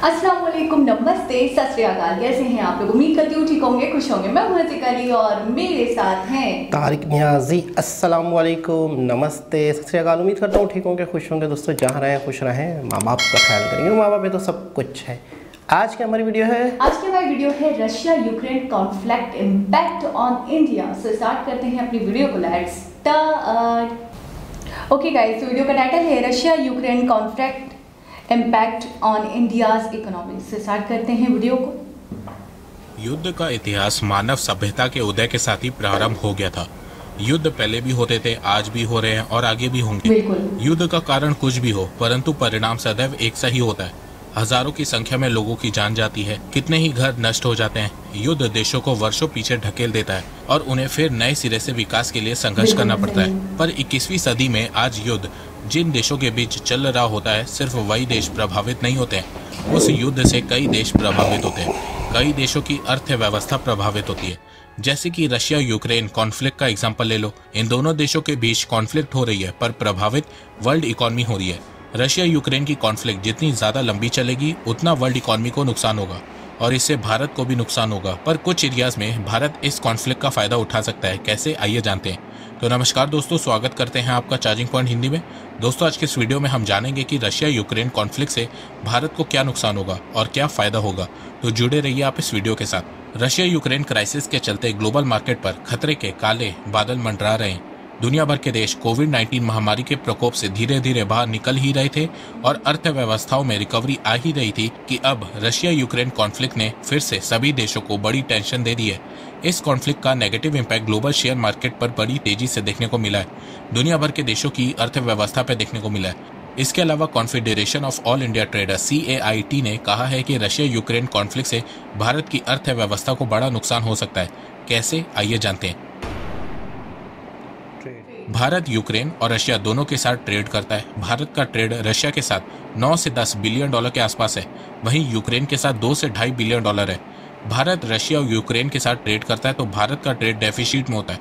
अस्सलाम वालेकुम, नमस्ते, सत श्री अकाल। कैसे हैं आप लोग? उम्मीद करती हूँ ठीक होंगे, खुश होंगे। मैं हूं अली और मेरे साथ हैं तारिक नियाजी। अस्सलाम वालेकुम, नमस्ते, सत श्री अकाल। उम्मीद करता हूँ ठीक होंगे, खुश होंगे। दोस्तों जहाँ रहें खुश रहें, माँ बाप का ख्याल करेंगे। माँ बाप पे तो सब कुछ है। आज की हमारी वीडियो है Russia Ukraine conflict impact on India. So start करते हैं अपनी वीडियो को। Let's start. Okay guys, video का टाइटल है Russia Ukraine conflict impact on India's economy. से स्टार्ट करते हैं वीडियो को। युद्ध का इतिहास मानव सभ्यता के उदय के साथ ही प्रारंभ हो गया था। युद्ध पहले भी होते थे, आज भी हो रहे हैं और आगे भी होंगे। युद्ध का कारण कुछ भी हो, परंतु परिणाम सदैव एक सा ही होता है। हजारों की संख्या में लोगों की जान जाती है, कितने ही घर नष्ट हो जाते हैं। युद्ध देशों को वर्षों पीछे ढकेल देता है और उन्हें फिर नए सिरे से विकास के लिए संघर्ष करना पड़ता है। पर 21वीं सदी में आज युद्ध जिन देशों के बीच चल रहा होता है, सिर्फ वही देश प्रभावित नहीं होते हैं, उस युद्ध से कई देश प्रभावित होते हैं। कई देशों की अर्थव्यवस्था प्रभावित होती है। जैसे कि रशिया यूक्रेन कॉन्फ्लिक्ट का एग्जांपल ले लो। इन दोनों देशों के बीच कॉन्फ्लिक्ट हो रही है, पर प्रभावित वर्ल्ड इकोनॉमी हो रही है। रशिया यूक्रेन की कॉन्फ्लिक्ट जितनी ज्यादा लंबी चलेगी, उतना वर्ल्ड इकोनॉमी को नुकसान होगा और इससे भारत को भी नुकसान होगा। पर कुछ एरियाज में भारत इस कॉन्फ्लिक्ट का फायदा उठा सकता है। कैसे, आइए जानते हैं। तो नमस्कार दोस्तों, स्वागत करते हैं आपका चार्जिंग पॉइंट हिंदी में। दोस्तों आज के इस वीडियो में हम जानेंगे कि रशिया यूक्रेन कॉन्फ्लिक्ट से भारत को क्या नुकसान होगा और क्या फायदा होगा। तो जुड़े रहिए आप इस वीडियो के साथ। रशिया यूक्रेन क्राइसिस के चलते ग्लोबल मार्केट पर खतरे के काले बादल मंडरा रहे हैं। दुनिया भर के देश कोविड-19 महामारी के प्रकोप से धीरे धीरे बाहर निकल ही रहे थे और अर्थव्यवस्थाओं में रिकवरी आ ही रही थी कि अब रशिया यूक्रेन कॉन्फ्लिक्ट ने फिर से सभी देशों को बड़ी टेंशन दे दी है। इस कॉन्फ्लिक्ट का negative impact global share market पर बड़ी तेजी से देखने को मिला है। दुनिया भर के देशों की अर्थव्यवस्था पर देखने को मिला है। इसके अलावा confederation of all India traders CAIT ने कहा है कि रशिया यूक्रेन कॉन्फ्लिक्ट से भारत की अर्थव्यवस्था को बड़ा नुकसान हो सकता है। कैसे, आइए जानते हैं। भारत यूक्रेन और रशिया दोनों के साथ ट्रेड करता है। भारत का ट्रेड रशिया के साथ 9 से 10 बिलियन डॉलर के आसपास है, वहीं यूक्रेन के साथ 2 से 2.5 बिलियन डॉलर है। भारत रशिया और यूक्रेन के साथ ट्रेड करता है तो भारत का ट्रेड डेफिसिट में होता है।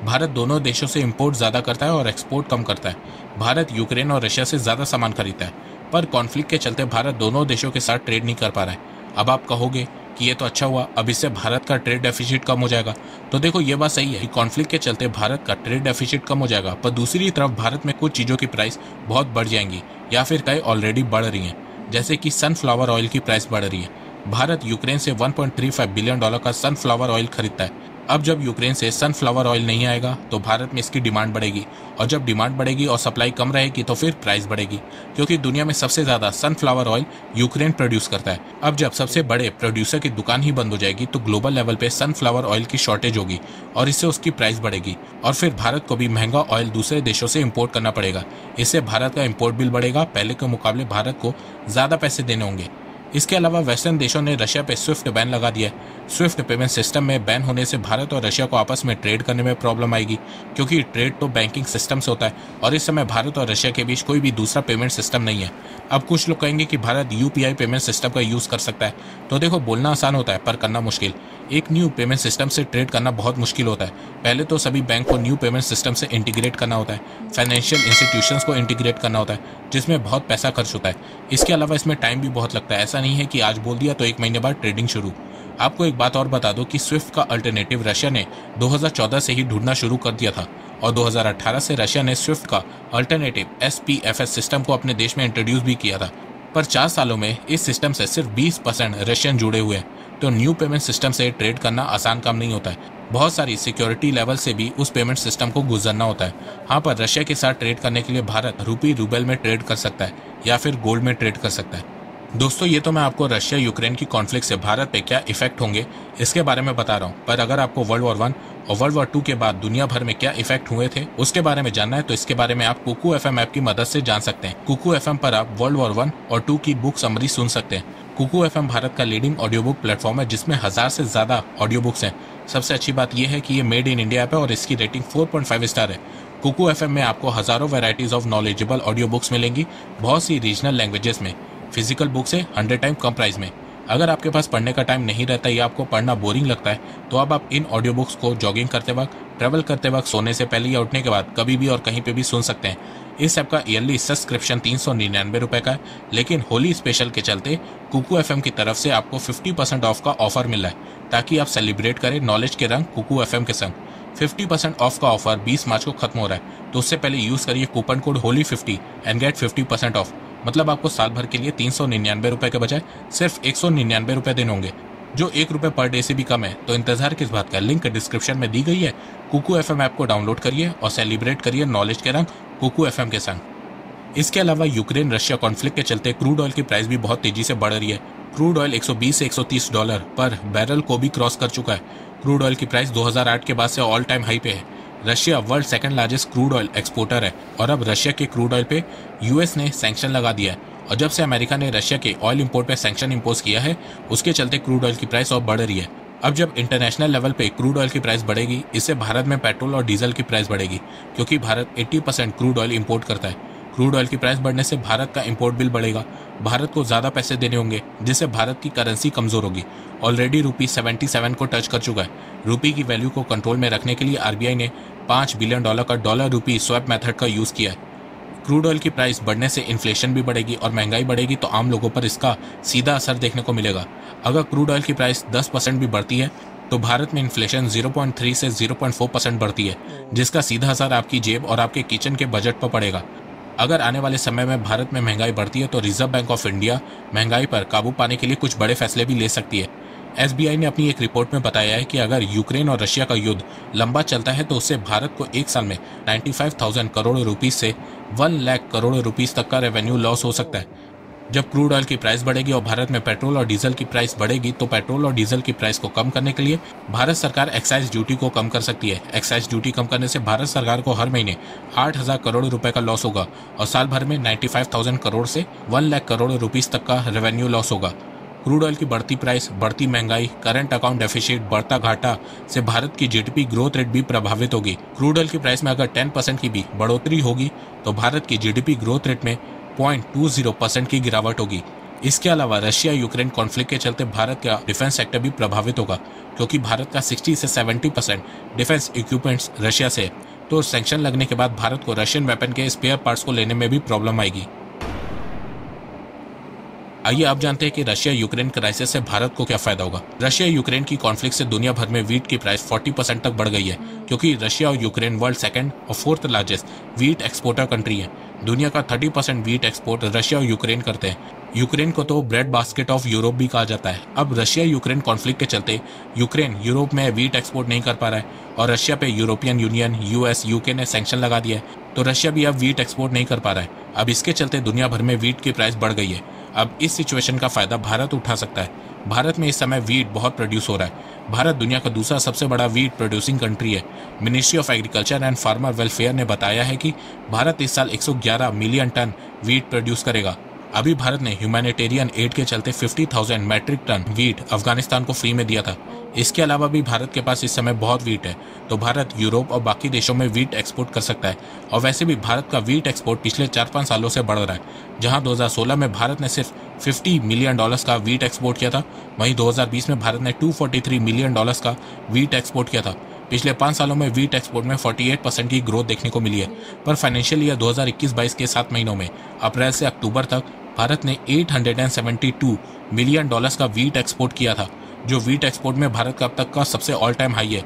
भारत दोनों देशों से इंपोर्ट ज़्यादा करता है और एक्सपोर्ट कम करता है। भारत यूक्रेन और रशिया से ज़्यादा सामान खरीदता है, पर कॉन्फ्लिक्ट के चलते भारत दोनों देशों के साथ ट्रेड नहीं कर पा रहा है। अब आप कहोगे कि ये तो अच्छा हुआ, अब इससे भारत का ट्रेड डेफिसिट कम हो जाएगा। तो देखो, ये बात सही है कि कॉन्फ्लिक्ट के चलते भारत का ट्रेड डेफिसिट कम हो जाएगा, पर दूसरी तरफ भारत में कुछ चीज़ों की प्राइस बहुत बढ़ जाएंगी या फिर कई ऑलरेडी बढ़ रही हैं। जैसे कि सनफ्लावर ऑयल की प्राइस बढ़ रही है। भारत यूक्रेन से 1.35 बिलियन डॉलर का सनफ्लावर ऑयल खरीदता है। अब जब यूक्रेन से सनफ्लावर ऑयल नहीं आएगा तो भारत में इसकी डिमांड बढ़ेगी, और जब डिमांड बढ़ेगी और सप्लाई कम रहेगी तो फिर प्राइस बढ़ेगी, क्योंकि दुनिया में सबसे ज़्यादा सनफ्लावर ऑयल यूक्रेन प्रोड्यूस करता है। अब जब सबसे बड़े प्रोड्यूसर की दुकान ही बंद हो जाएगी तो ग्लोबल लेवल पे सनफ्लावर ऑयल की शॉर्टेज होगी और इससे उसकी प्राइस बढ़ेगी, और फिर भारत को भी महंगा ऑयल दूसरे देशों से इम्पोर्ट करना पड़ेगा। इससे भारत का इम्पोर्ट बिल बढ़ेगा। पहले के मुकाबले भारत को ज़्यादा पैसे देने होंगे। इसके अलावा वेस्टर्न देशों ने रशिया पे स्विफ्ट बैन लगा दिया है। स्विफ्ट पेमेंट सिस्टम में बैन होने से भारत और रशिया को आपस में ट्रेड करने में प्रॉब्लम आएगी, क्योंकि ट्रेड तो बैंकिंग सिस्टम से होता है और इस समय भारत और रशिया के बीच कोई भी दूसरा पेमेंट सिस्टम नहीं है। अब कुछ लोग कहेंगे कि भारत UPI पेमेंट सिस्टम का यूज़ कर सकता है। तो देखो, बोलना आसान होता है पर करना मुश्किल। एक न्यू पेमेंट सिस्टम से ट्रेड करना बहुत मुश्किल होता है। पहले तो सभी बैंक को न्यू पेमेंट सिस्टम से इंटीग्रेट करना होता है, फाइनेंशियल इंस्टीट्यूशंस को इंटीग्रेट करना होता है, जिसमें बहुत पैसा खर्च होता है। इसके अलावा इसमें टाइम भी बहुत लगता है। ऐसा नहीं है कि आज बोल दिया तो 1 महीने बाद ट्रेडिंग शुरू। आपको एक बात और बता दो कि स्विफ्ट का अल्टरनेटिव रशिया ने 2014 से ही ढूंढना शुरू कर दिया था, और 2018 से रशिया ने स्विफ्ट का अल्टरनेटिव SPFS सिस्टम को अपने देश में इंट्रोड्यूस भी किया था। पर 4 सालों में इस सिस्टम से सिर्फ 20% रशियन जुड़े हुए हैं। तो न्यू पेमेंट सिस्टम से ट्रेड करना आसान काम नहीं होता है। बहुत सारी सिक्योरिटी लेवल से भी उस पेमेंट सिस्टम को गुजरना होता है। हाँ, पर रशिया के साथ ट्रेड करने के लिए भारत रूपी रूबल में ट्रेड कर सकता है या फिर गोल्ड में ट्रेड कर सकता है। दोस्तों, ये तो मैं आपको रशिया यूक्रेन की कॉन्फ्लिक्ट से भारत पे क्या इफेक्ट होंगे इसके बारे में बता रहा हूँ, पर अगर आपको वर्ल्ड वॉर 1 और वर्ल्ड वॉर 2 के बाद दुनिया भर में क्या इफेक्ट हुए थे उसके बारे में जानना है तो इसके बारे में आप कुकू FM ऐप की मदद से जान सकते हैं। कुकू FM पर आप वर्ल्ड वॉर 1 और 2 की बुक समरी सुन सकते हैं। कुकू FM भारत का लीडिंग ऑडियो बुक प्लेटफॉर्म है, जिसमें 1000 से ज्यादा ऑडियो बुक्स हैं। सबसे अच्छी बात यह है कि ये मेड इन इंडिया ऐप है और इसकी रेटिंग 4.5 स्टार है। कुकू FM में आपको हजारों varieties of knowledgeable audio books मिलेंगी, बहुत सी रीजनल लैंग्वेजेस में। फिजिकल बुक से 100 टाइम कम प्राइस में। अगर आपके पास पढ़ने का टाइम नहीं रहता या आपको पढ़ना बोरिंग लगता है तो अब आप इन ऑडियो बुक्स को जॉगिंग करते वक्त, ट्रैवल करते वक्त, सोने से पहले या उठने के बाद कभी भी और कहीं पे भी सुन सकते हैं। इस ऐप का ईयरली सब्सक्रिप्शन 399 रुपए का है, लेकिन होली स्पेशल के चलते कुकू एफएम की तरफ से आपको 50% ऑफ का ऑफर मिल रहा है, ताकि आप सेलिब्रेट करें नॉलेज के रंग कुकू एफएम के संग। 50% ऑफ का ऑफर 20 मार्च को खत्म हो रहा है, तो उससे पहले यूज करिए कूपन कोड होली50 एंड गेट 50% ऑफ। मतलब आपको साल भर के लिए 399 रुपए के बजाय सिर्फ 199 रुपए देने होंगे, जो 1 रुपए पर डे से भी कम है। तो इंतजार किस बात का, लिंक डिस्क्रिप्शन में दी गई है। कुकू एफएम ऐप को डाउनलोड करिए और सेलिब्रेट करिए नॉलेज के रंग कुकू एफएम के संग। इसके अलावा यूक्रेन रशिया कॉन्फ्लिक्ट के चलते क्रूड ऑयल की प्राइस भी बहुत तेजी से बढ़ रही है। क्रूड ऑयल 120 से 130 डॉलर पर बैरल को भी क्रॉस कर चुका है। क्रूड ऑयल की प्राइस 2008 के बाद से ऑल टाइम हाई पे है। Russia world second largest crude oil exporter है और अब रशिया के क्रूड ऑयल पे यूएस ने सैंक्शन लगा दिया है। और जब से अमेरिका ने रशिया के ऑयल इंपोर्ट पे सैंक्शन इंपोज किया है, उसके चलते क्रूड ऑयल की प्राइस और बढ़ रही है। अब जब इंटरनेशनल लेवल पे क्रूड ऑयल की प्राइस बढ़ेगी, इससे भारत में पेट्रोल और डीजल की प्राइस बढ़ेगी, क्योंकि भारत 80% क्रूड ऑयल इंपोर्ट करता है। क्रूड ऑयल की प्राइस बढ़ने से भारत का इंपोर्ट बिल बढ़ेगा, भारत को ज़्यादा पैसे देने होंगे, जिससे भारत की करेंसी कमज़ोर होगी। ऑलरेडी रुपी 77 को टच कर चुका है। रुपी की वैल्यू को कंट्रोल में रखने के लिए आरबीआई ने $5 बिलियन का डॉलर रुपी स्वैप मेथड का यूज़ किया है। क्रूड ऑयल की प्राइस बढ़ने से इन्फ्लेशन भी बढ़ेगी और महंगाई बढ़ेगी, तो आम लोगों पर इसका सीधा असर देखने को मिलेगा। अगर क्रूड ऑयल की प्राइस 10% भी बढ़ती है, तो भारत में इन्फ्लेशन 0.3 से 0.4% बढ़ती है, जिसका सीधा असर आपकी जेब और आपके किचन के बजट पर पड़ेगा। अगर आने वाले समय में भारत में महंगाई बढ़ती है, तो रिजर्व बैंक ऑफ इंडिया महंगाई पर काबू पाने के लिए कुछ बड़े फैसले भी ले सकती है। एसबीआई ने अपनी एक रिपोर्ट में बताया है कि अगर यूक्रेन और रशिया का युद्ध लंबा चलता है, तो उससे भारत को एक साल में 95,000 करोड़ रुपीस से 1 लाख करोड़ रुपीस तक का रेवेन्यू लॉस हो सकता है। जब क्रूड ऑयल की प्राइस बढ़ेगी और भारत में पेट्रोल और डीजल की प्राइस बढ़ेगी, तो पेट्रोल और डीजल की प्राइस को कम करने के लिए भारत सरकार एक्साइज ड्यूटी को कम कर सकती है। एक्साइज ड्यूटी कम करने से भारत सरकार को हर महीने 8,000 करोड़ रुपए का लॉस होगा और साल भर में 95,000 करोड़ से 1 लाख करोड़ रुपीस तक का रेवेन्यू लॉस होगा। क्रूड ऑयल की बढ़ती प्राइस, बढ़ती महंगाई, करंट अकाउंट डेफिसिट, बढ़ता घाटा से भारत की जीडीपी ग्रोथ रेट भी प्रभावित होगी। क्रूड ऑयल की प्राइस में अगर 10% की भी बढ़ोतरी होगी, तो भारत की जीडीपी ग्रोथ रेट में 0.20% की गिरावट होगी। इसके अलावा रशिया यूक्रेन कॉन्फ्लिक्ट के चलते भारत का डिफेंस सेक्टर भी प्रभावित होगा, क्योंकि भारत का 60 से 70% डिफेंस इक्विपमेंट्स रशिया से है। तो सैंक्शन लगने के बाद भारत को रशियन वेपन के स्पेयर पार्ट्स को लेने में भी प्रॉब्लम आएगी। आइए आप जानते हैं कि रशिया यूक्रेन क्राइसिस से भारत को क्या फायदा होगा। रशिया यूक्रेन की कॉन्फ्लिक्ट से दुनिया भर में वीट की प्राइस 40% तक बढ़ गई है, क्योंकि रशिया और यूक्रेन वर्ल्ड सेकंड और 4th largest wheat exporter country है। दुनिया का 30% वीट एक्सपोर्ट रशिया और यूक्रेन करते हैं। यूक्रेन को तो ब्रेड बास्केट ऑफ यूरोप भी कहा जाता है। अब रशिया यूक्रेन कॉन्फ्लिक्ट के चलते यूक्रेन यूरोप में वीट एक्सपोर्ट नहीं कर पा रहा है और रशिया पे यूरोपियन यूनियन, यूएस, यूके ने सैंक्शन लगा दिया है, तो रशिया भी अब वीट एक्सपोर्ट नहीं कर पा रहा है। अब इसके चलते दुनिया भर में वीट की प्राइस बढ़ गई है। अब इस सिचुएशन का फायदा भारत उठा सकता है। भारत में इस समय वीट बहुत प्रोड्यूस हो रहा है। भारत दुनिया का दूसरा सबसे बड़ा वीट प्रोड्यूसिंग कंट्री है। Ministry of agriculture and farmer welfare ने बताया है कि भारत इस साल 111 मिलियन टन वीट प्रोड्यूस करेगा। अभी भारत ने ह्यूमैनिटेरियन एड के चलते 50,000 मैट्रिक टन वीट अफगानिस्तान को फ्री में दिया था। इसके अलावा भी भारत के पास इस समय बहुत वीट है, तो भारत यूरोप और बाकी देशों में वीट एक्सपोर्ट कर सकता है। और वैसे भी भारत का वीट एक्सपोर्ट पिछले 4-5 सालों से बढ़ रहा है। जहां 2016 में भारत ने सिर्फ $50 मिलियन का वीट एक्सपोर्ट किया था, वहीं 2020 में भारत ने $243 मिलियन का वीट एक्सपोर्ट किया था। पिछले 5 सालों में वीट एक्सपोर्ट में 48% की ग्रोथ देखने को मिली है। पर फाइनेंशियल ईयर 2021-22 के 7 महीनों में अप्रैल से अक्टूबर तक भारत ने $872 मिलियन का वीट एक्सपोर्ट किया था, जो वीट एक्सपोर्ट में भारत का अब तक का सबसे ऑल टाइम हाई है।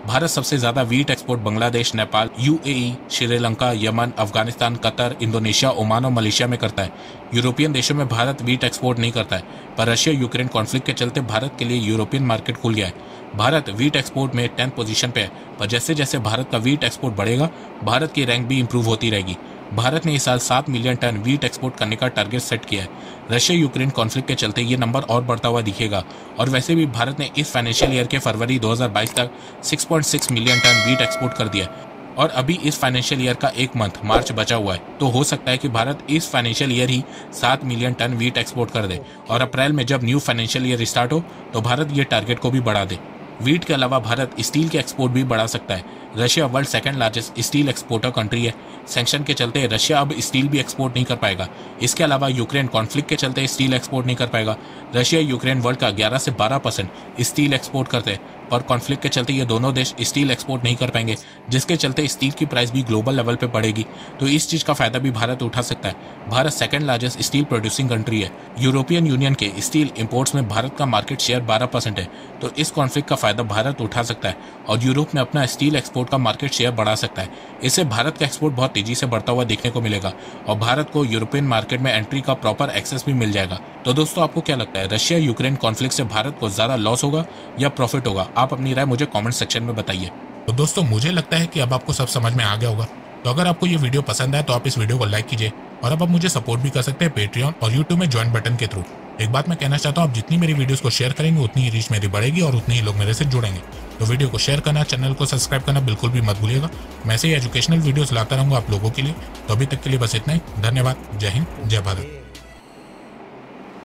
भारत सबसे ज्यादा wheat export Bangladesh, Nepal, UAE, Sri Lanka, Yemen, Afghanistan, Qatar, Indonesia, Oman और मलेशिया में करता है। यूरोपियन देशों में भारत वीट एक्सपोर्ट नहीं करता है, पर रशिया यूक्रेन कॉन्फ्लिक्ट के चलते भारत के लिए यूरोपियन मार्केट खुल गया है। भारत वीट एक्सपोर्ट में 10th पोजीशन पे है, पर जैसे जैसे भारत का वीट एक्सपोर्ट बढ़ेगा, भारत की रैंक भी इंप्रूव होती रहेगी। भारत ने इस साल 7 मिलियन टन वीट एक्सपोर्ट करने का टारगेट सेट किया है। रशिया यूक्रेन कॉन्फ्लिक्ट के चलते ये नंबर और बढ़ता हुआ दिखेगा। और वैसे भी भारत ने इस फाइनेंशियल ईयर के फरवरी 2022 तक 6.6 मिलियन टन वीट एक्सपोर्ट कर दिया है और अभी इस फाइनेंशियल ईयर का 1 मंथ मार्च बचा हुआ है। तो हो सकता है कि भारत इस फाइनेंशियल ईयर ही 7 मिलियन टन वीट एक्सपोर्ट कर दे और अप्रैल में जब न्यू फाइनेंशियल ईयर स्टार्ट हो, तो भारत ये टारगेट को भी बढ़ा दे। वीट के अलावा भारत स्टील के एक्सपोर्ट भी बढ़ा सकता है। Russia world second largest steel exporter country है। सैंक्शन के चलते रशिया अब स्टील भी एक्सपोर्ट नहीं कर पाएगा। इसके अलावा यूक्रेन कॉन्फ्लिक्ट के चलते स्टील एक्सपोर्ट नहीं कर पाएगा। रशिया यूक्रेन वर्ल्ड का 11 से 12% स्टील एक्सपोर्ट करते हैं, पर कॉन्फ्लिक्ट के चलते ये दोनों देश स्टील एक्सपोर्ट नहीं कर पाएंगे, जिसके चलते स्टील की प्राइस भी ग्लोबल लेवल पे बढ़ेगी। तो इस चीज़ का फायदा भी भारत उठा सकता है। Bharat second largest steel producing country है। यूरोपियन यूनियन के स्टील इंपोर्ट्स में भारत का मार्केट शेयर 12% है। तो इस कॉन्फ्लिक्ट का फायदा भारत उठा सकता है और यूरोप में अपना स्टील एक्सपोर्ट का मार्केट शेयर बढ़ा सकता है। इससे भारत का एक्सपोर्ट बहुत तेजी से बढ़ता हुआ देखने को मिलेगा और भारत को यूरोपियन मार्केट में एंट्री का प्रॉपर एक्सेस भी मिल जाएगा। तो दोस्तों, आपको क्या लगता है, रशिया यूक्रेन कॉन्फ्लिक्ट से भारत को ज्यादा लॉस होगा या प्रॉफिट होगा? आप अपनी राय मुझे कमेंट सेक्शन में बताइए। तो दोस्तों, मुझे लगता है कि अब आपको सब समझ में आ गया होगा। तो अगर आपको ये वीडियो पसंद आए तो आप इस वीडियो को लाइक कीजिए और अब आप मुझे सपोर्ट भी कर सकते हैं पेट्रियन और यूट्यूब में ज्वाइन बटन के थ्रू। एक बात मैं कहना चाहता हूँ, आप जितनी मेरी वीडियोस को शेयर करेंगे उतनी ही रीच मेरी बढ़ेगी और उतने ही लोग मेरे से जुड़ेंगे। तो वीडियो को शेयर करना, चैनल को सब्सक्राइब करना बिल्कुल भी मत भूलिएगा। मैं ऐसे ही एजुकेशनल वीडियोस लाता रहूँगा आप लोगों के लिए। तो अभी तक के लिए बस इतना ही। धन्यवाद। जय हिंद, जय भारत।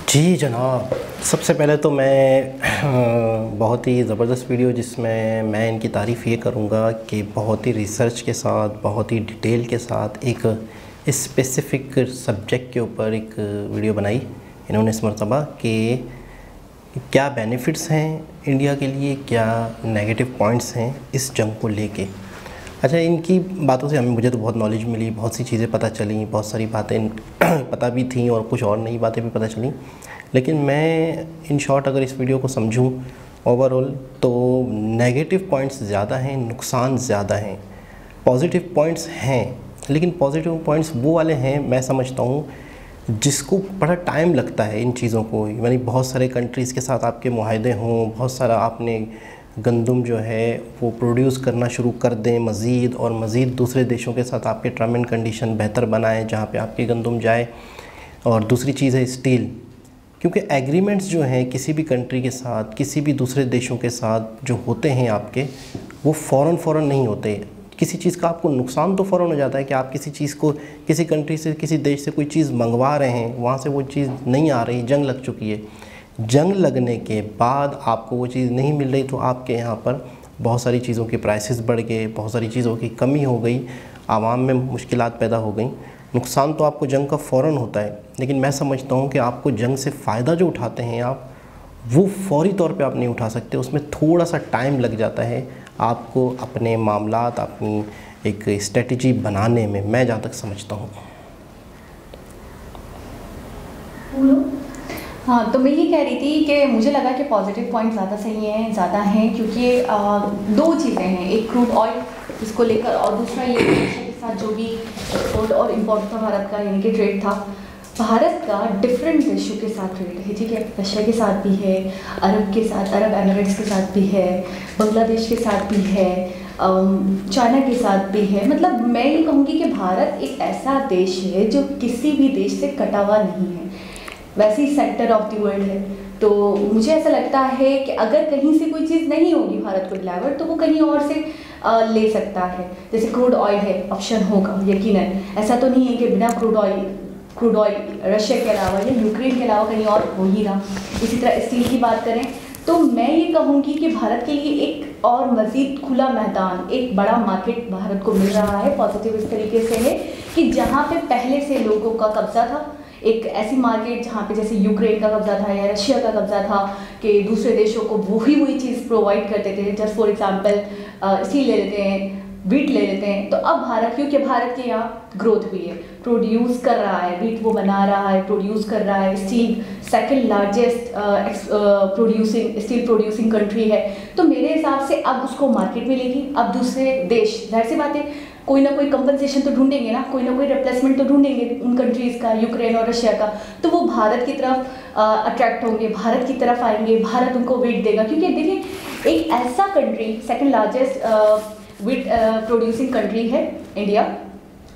जी जनाब, सबसे पहले तो मैं बहुत ही ज़बरदस्त वीडियो जिसमें मैं इनकी तारीफ़ ये करूँगा कि बहुत ही रिसर्च के साथ, बहुत ही डिटेल के साथ एक स्पेसिफ़िक सब्जेक्ट के ऊपर एक वीडियो बनाई इन्होंने इस मरतबा कि क्या बेनिफिट्स हैं इंडिया के लिए, क्या नेगेटिव पॉइंट्स हैं इस जंग को लेके। अच्छा, इनकी बातों से मुझे तो बहुत नॉलेज मिली, बहुत सी चीज़ें पता चली, बहुत सारी बातें पता भी थी और कुछ और नई बातें भी पता चली। लेकिन मैं इन शॉर्ट अगर इस वीडियो को समझूं ओवरऑल तो नेगेटिव पॉइंट्स ज़्यादा हैं, नुकसान ज़्यादा हैं। पॉजिटिव पॉइंट्स हैं, लेकिन पॉजिटिव पॉइंट्स वो वाले हैं मैं समझता हूँ जिसको बड़ा टाइम लगता है इन चीज़ों को। यानी बहुत सारे कंट्रीज़ के साथ आपके मुआहदे हों, बहुत सारा आपने गंदम जो है वो प्रोड्यूस करना शुरू कर दें मज़ीद और मज़ीद दूसरे देशों के साथ आपके टर्म एंड कंडीशन बेहतर बनाएं जहाँ पे आपकी गंदम जाए। और दूसरी चीज़ है स्टील, क्योंकि एग्रीमेंट्स जो हैं किसी भी कंट्री के साथ, किसी भी दूसरे देशों के साथ जो होते हैं आपके, वो फ़ौरन नहीं होते। किसी चीज़ का आपको नुकसान तो फ़ौरन हो जाता है कि आप किसी चीज़ को, किसी कंट्री से, किसी देश से कोई चीज़ मंगवा रहे हैं, वहाँ से वो चीज़ नहीं आ रही, जंग लग चुकी है। जंग लगने के बाद आपको वो चीज़ नहीं मिल रही तो आपके यहाँ पर बहुत सारी चीज़ों के प्राइसेस बढ़ गए, बहुत सारी चीज़ों की कमी हो गई, आवाम में मुश्किलात पैदा हो गई। नुकसान तो आपको जंग का फ़ौरन होता है, लेकिन मैं समझता हूँ कि आपको जंग से फ़ायदा जो उठाते हैं आप, वो फौरी तौर पे आप नहीं उठा सकते। उसमें थोड़ा सा टाइम लग जाता है आपको अपने मामलात, अपनी एक स्ट्रेटजी बनाने में, मैं जहाँ तक समझता हूँ। हाँ, तो मैं ये कह रही थी कि मुझे लगा कि पॉजिटिव पॉइंट ज़्यादा सही हैं, ज़्यादा हैं, क्योंकि दो चीज़ें हैं, एक क्रूड ऑयल इसको लेकर और दूसरा ये रशिया के साथ जो भी एक्सपोर्ट और इम्पोर्ट था भारत का, यानी कि ट्रेड था। भारत का डिफरेंट देशों के साथ ट्रेड है, ठीक है, रशिया के साथ भी है, अरब के साथ, अरब एमिरेट्स के साथ भी है, बांग्लादेश के साथ भी है, चाइना के साथ भी है। मतलब मैं ये कहूँगी कि भारत एक ऐसा देश है जो किसी भी देश से कटा हुआ नहीं है, वैसे ही सेंटर ऑफ द वर्ल्ड है। तो मुझे ऐसा लगता है कि अगर कहीं से कोई चीज़ नहीं होगी भारत को डिलीवर, तो वो कहीं और से ले सकता है। जैसे क्रूड ऑयल है, ऑप्शन होगा यकीनन, ऐसा तो नहीं है कि बिना क्रूड ऑयल रशिया के अलावा या यूक्रेन के अलावा कहीं और हो ही रहा। इसी तरह स्टील की बात करें तो मैं ये कहूँगी कि भारत के लिए एक और मज़ीद खुला मैदान, एक बड़ा मार्केट भारत को मिल रहा है। पॉजिटिव इस तरीके से है कि जहाँ पे पहले से लोगों का कब्जा था, एक ऐसी मार्केट जहाँ पे जैसे यूक्रेन का कब्जा था या रशिया का कब्जा था कि दूसरे देशों को वही चीज़ प्रोवाइड करते थे। जस्ट फॉर एग्जांपल स्टील ले लेते हैं, वीट ले लेते हैं, तो अब भारत, क्योंकि भारत के यहाँ ग्रोथ हुई है, प्रोड्यूस कर रहा है, वीट वो बना रहा है, प्रोड्यूस कर रहा है, steel second largest steel producing country है। तो मेरे हिसाब से अब उसको मार्केट मिलेगी। अब दूसरे देश, जाहिर सी बात है, कोई ना कोई कंपनसेशन तो ढूंढेंगे ना, कोई ना कोई रिप्लेसमेंट तो ढूंढेंगे उन कंट्रीज़ का, यूक्रेन और रशिया का, तो वो भारत की तरफ अट्रैक्ट होंगे, भारत की तरफ आएंगे, भारत उनको वेट देगा। क्योंकि देखिए, एक ऐसा country, second largest wheat producing country है इंडिया,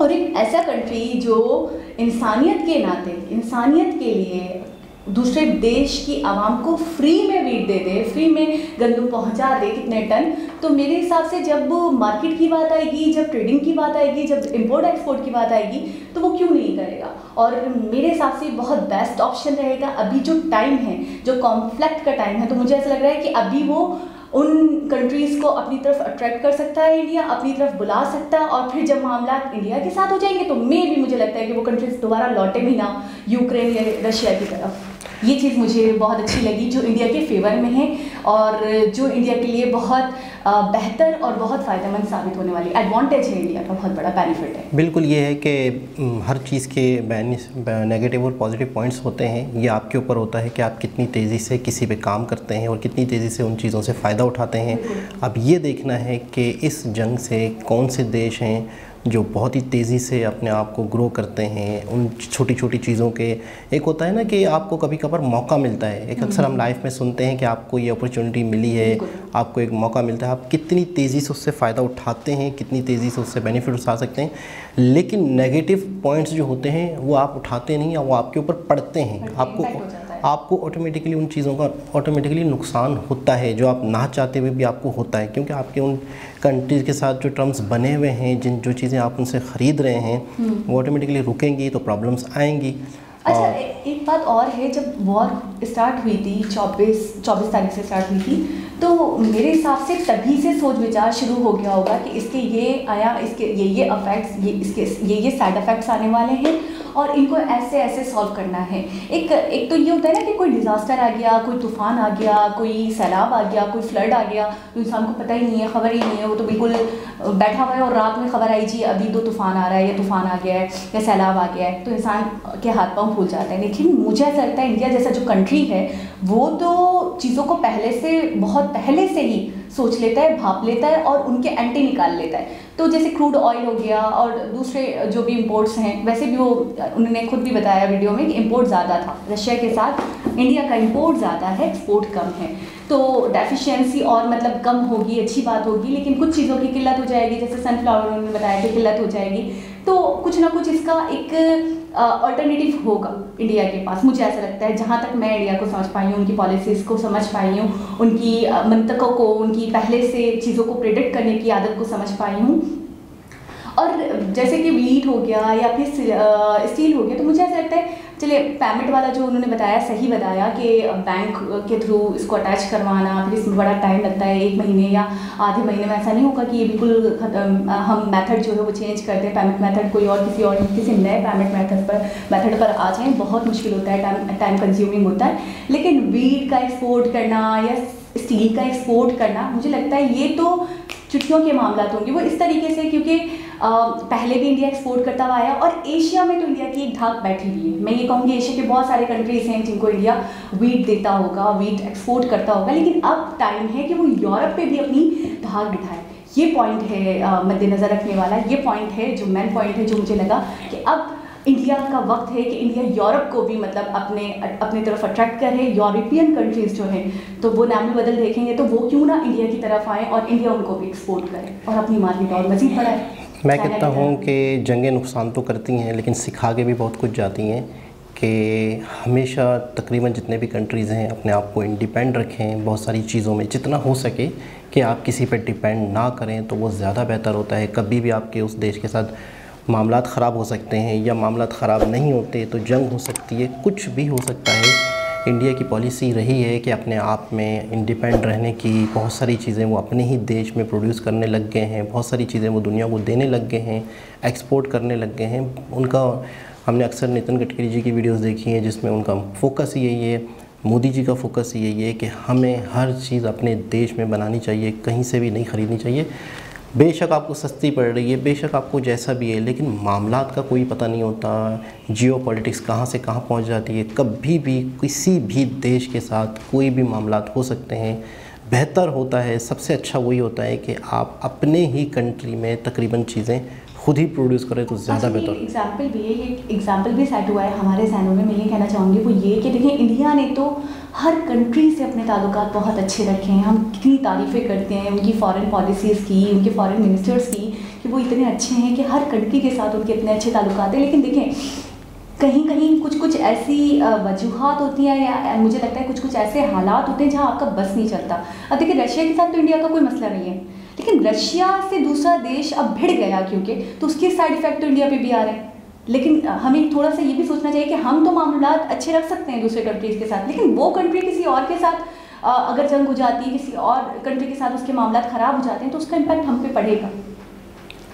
और एक ऐसा कंट्री जो इंसानियत के नाते, इंसानियत के लिए दूसरे देश की आवाम को फ्री में वीट दे दे, फ्री में गंदम पहुंचा दे कितने टन। तो मेरे हिसाब से जब मार्केट की बात आएगी, जब ट्रेडिंग की बात आएगी, जब इंपोर्ट एक्सपोर्ट की बात आएगी, तो वो क्यों नहीं करेगा। और मेरे हिसाब से बहुत बेस्ट ऑप्शन रहेगा। अभी जो टाइम है, जो कॉन्फ्लिक्ट का टाइम है, तो मुझे ऐसा लग रहा है कि अभी वो उन कंट्रीज़ को अपनी तरफ अट्रैक्ट कर सकता है, इंडिया अपनी तरफ बुला सकता है, और फिर जब मामला इंडिया के साथ हो जाएंगे तो मुझे लगता है कि वो कंट्रीज़ दोबारा लौटे भी ना यूक्रेन या रशिया की तरफ। ये चीज़ मुझे बहुत अच्छी लगी जो इंडिया के फेवर में है और जो इंडिया के लिए बहुत बेहतर और बहुत फ़ायदेमंद साबित होने वाली एडवांटेज है, इंडिया का बहुत बड़ा बेनिफिट है। बिल्कुल ये है कि हर चीज़ के नेगेटिव और पॉजिटिव पॉइंट्स होते हैं, ये आपके ऊपर होता है कि आप कितनी तेज़ी से किसी पे काम करते हैं और कितनी तेज़ी से उन चीज़ों से फ़ायदा उठाते हैं। अब ये देखना है कि इस जंग से कौन से देश हैं जो बहुत ही तेज़ी से अपने आप को ग्रो करते हैं। उन छोटी छोटी चीज़ों के एक होता है ना कि आपको कभी कभार मौका मिलता है, एक अक्सर हम लाइफ में सुनते हैं कि आपको ये अपॉर्चुनिटी मिली है, आपको एक मौका मिलता है, आप कितनी तेज़ी से उससे फ़ायदा उठाते हैं, कितनी तेज़ी से उससे बेनिफिट उठा सकते हैं। लेकिन नेगेटिव पॉइंट्स जो होते हैं वो आप उठाते नहीं, वो आपके ऊपर पड़ते हैं, आपको ऑटोमेटिकली उन चीज़ों का ऑटोमेटिकली नुकसान होता है जो आप ना चाहते हुए भी आपको होता है, क्योंकि आपके उन कंट्रीज़ के साथ जो टर्म्स बने हुए हैं, जो चीज़ें आप उनसे ख़रीद रहे हैं वो ऑटोमेटिकली रुकेंगी तो प्रॉब्लम्स आएंगी। अच्छा, एक बात और है, जब वॉर स्टार्ट हुई थी 24 तारीख से स्टार्ट हुई थी, तो मेरे हिसाब से तभी से सोच विचार शुरू हो गया होगा कि इसके ये आया, इसके ये अफेक्ट्स, इसके ये साइड इफ़ेक्ट्स आने वाले हैं और इनको ऐसे ऐसे सॉल्व करना है। एक तो ये होता है ना कि कोई डिज़ास्टर आ गया, कोई तूफ़ान आ गया, कोई सैलाब आ गया, कोई फ्लड आ गया, तो इंसान को पता ही नहीं है, खबर ही नहीं है, वो तो बिल्कुल बैठा हुआ है और रात में खबर आई जी अभी तो तूफ़ान आ रहा है या तूफ़ान आ गया है या सैलाब आ गया है, तो इंसान के हाथ पाँव फूल जाते हैं। लेकिन मुझे ऐसा लगता है इंडिया जैसा जो कंट्री है वो तो चीज़ों को बहुत पहले से ही सोच लेता है, भाप लेता है और उनके एंटी निकाल लेता है। तो जैसे क्रूड ऑयल हो गया और दूसरे जो भी इंपोर्ट्स हैं, वैसे भी वो उन्होंने खुद भी बताया वीडियो में कि इंपोर्ट ज़्यादा था रशिया के साथ, इंडिया का इंपोर्ट ज़्यादा है, एक्सपोर्ट कम है, तो डेफिशिएंसी और मतलब कम होगी, अच्छी बात होगी, लेकिन कुछ चीज़ों की किल्लत हो जाएगी, जैसे सनफ्लावर उन्होंने बताया कि किल्लत हो जाएगी, तो कुछ ना कुछ इसका एक अल्टरनेटिव होगा इंडिया के पास, मुझे ऐसा लगता है। जहाँ तक मैं इंडिया को समझ पाई हूँ, उनकी पॉलिसीज़ को समझ पाई हूँ, उनकी मंतकों को, उनकी पहले से चीज़ों को प्रेडिक्ट करने की आदत को समझ पाई हूँ। और जैसे कि वीट हो गया या फिर स्टील हो गया, तो मुझे ऐसा लगता है, चलिए पेमेंट वाला जो उन्होंने बताया सही बताया कि बैंक के थ्रू इसको अटैच करवाना, फिर इसमें बड़ा टाइम लगता है, 1 महीने या आधे महीने में, ऐसा नहीं होगा कि ये बिल्कुल हम मेथड जो है वो चेंज कर दें, पेमेंट मेथड कोई और किसी नए पेमेंट मेथड पर आ जाएँ, बहुत मुश्किल होता है, टाइम कंज्यूमिंग होता है। लेकिन वीट का एक्सपोर्ट करना या स्टील का एक्सपोर्ट करना, मुझे लगता है ये तो चुटकियों के मामला होंगे वो इस तरीके से, क्योंकि पहले भी इंडिया एक्सपोर्ट करता हुआ आया और एशिया में तो इंडिया की एक धाक बैठी हुई है। मैं ये कहूँगी एशिया के बहुत सारे कंट्रीज़ हैं जिनको इंडिया वीट देता होगा, वीट एक्सपोर्ट करता होगा, लेकिन अब टाइम है कि वो यूरोप पे भी अपनी धाक बिठाए। ये पॉइंट है मद्देनज़र रखने वाला, ये पॉइंट है जो मेन पॉइंट है, जो मुझे लगा कि अब इंडिया का वक्त है कि इंडिया यूरोप को भी मतलब अपने तरफ अट्रैक्ट करे। यूरोपियन कंट्रीज़ जो हैं तो वो नाम बदल देखेंगे तो वो क्यों ना इंडिया की तरफ आए और इंडिया उनको भी एक्सपोर्ट करे और अपनी मार्केट और मज़ीद बढ़ाए। मैं कहता हूँ कि जंगें नुकसान तो करती हैं लेकिन सिखा के भी बहुत कुछ जाती हैं, कि हमेशा तकरीबन जितने भी कंट्रीज़ हैं अपने आप को इंडिपेंड रखें बहुत सारी चीज़ों में, जितना हो सके कि आप किसी पर डिपेंड ना करें तो वो ज़्यादा बेहतर होता है। कभी भी आपके उस देश के साथ मामलात ख़राब हो सकते हैं या मामलात ख़राब नहीं होते तो जंग हो सकती है, कुछ भी हो सकता है। इंडिया की पॉलिसी रही है कि अपने आप में इंडिपेंडेंट रहने की, बहुत सारी चीज़ें वो अपने ही देश में प्रोड्यूस करने लग गए हैं, बहुत सारी चीज़ें वो दुनिया को देने लग गए हैं, एक्सपोर्ट करने लग गए हैं। उनका हमने अक्सर नितिन गडकरी जी की वीडियोस देखी हैं जिसमें उनका फोकस यही है, मोदी जी का फोकस यही है कि हमें हर चीज़ अपने देश में बनानी चाहिए, कहीं से भी नहीं ख़रीदनी चाहिए। बेशक आपको सस्ती पड़ रही है, बेशक आपको जैसा भी है, लेकिन मामलात का कोई पता नहीं होता, जियो पॉलिटिक्स कहाँ से कहाँ पहुँच जाती है, कभी भी किसी भी देश के साथ कोई भी मामलात हो सकते हैं। बेहतर होता है, सबसे अच्छा वही होता है कि आप अपने ही कंट्री में तकरीबन चीज़ें खुद ही प्रोड्यूस करें तो ज़्यादा बेहतर। एग्जाम्पल भी है, ये एग्जाम्पल भी सेट हुआ है हमारे जहनों में। मैं ये कहना चाहूँगी वो ये कि देखिए इंडिया ने तो हर कंट्री से अपने ताल्लुकात बहुत अच्छे रखे हैं, हम कितनी तारीफ़ें करते हैं उनकी फॉरेन पॉलिसीज़ की, उनके फॉरेन मिनिस्टर्स की, कि वो इतने अच्छे हैं कि हर कंट्री के साथ उनके इतने अच्छे ताल्लुकात हैं। लेकिन देखें कहीं कहीं कुछ ऐसी वजूहात होती हैं या मुझे लगता है कुछ ऐसे हालात होते हैं जहाँ आपका बस नहीं चलता। अब देखिए रशिया के साथ तो इंडिया का कोई मसला नहीं है, लेकिन रशिया से दूसरा देश अब भिड़ गया क्योंकि, तो उसके साइड इफ़ेक्ट तो इंडिया पे भी आ रहे हैं। लेकिन हमें थोड़ा सा ये भी सोचना चाहिए कि हम तो मामलात अच्छे रख सकते हैं दूसरे कंट्रीज़ के साथ, लेकिन वो कंट्री किसी और के साथ अगर जंग हो जाती है किसी और कंट्री के साथ, उसके मामला ख़राब हो जाते हैं, तो उसका इम्पैक्ट हम पे पड़ेगा।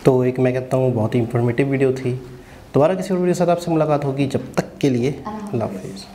तो एक मैं कहता हूँ बहुत ही इंफॉर्मेटिव वीडियो थी। दोबारा किसी और वीडियो के साथ आपसे मुलाकात होगी, जब तक के लिए अल्लाह हाफिज़।